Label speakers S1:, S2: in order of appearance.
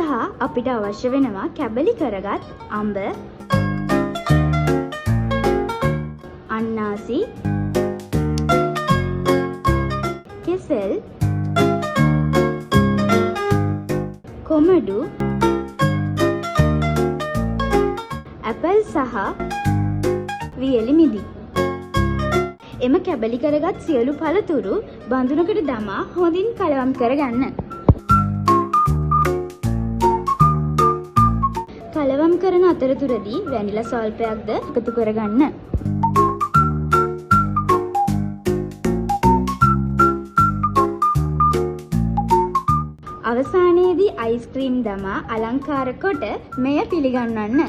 S1: සඳහා අපිට අවශ්‍ය වෙනවා කැබලි කරගත් අඹ, අන්නාසි, කෙසෙල්, කොමඩු, ඇපල් සහ වියලි මිදි. එම කැබලි කරගත් සියලු පළතුරු බඳුනකට දමා හොඳින් කලවම් කරගන්න. කලවම් කරන අතරතුරදී වැනිලා ස්වල්පයක්ද එකතු කරගන්න. අවසානයේදී අයිස්ක්‍රීම් දමා අලංකාර කොට මෙය පිළිගන්වන්න.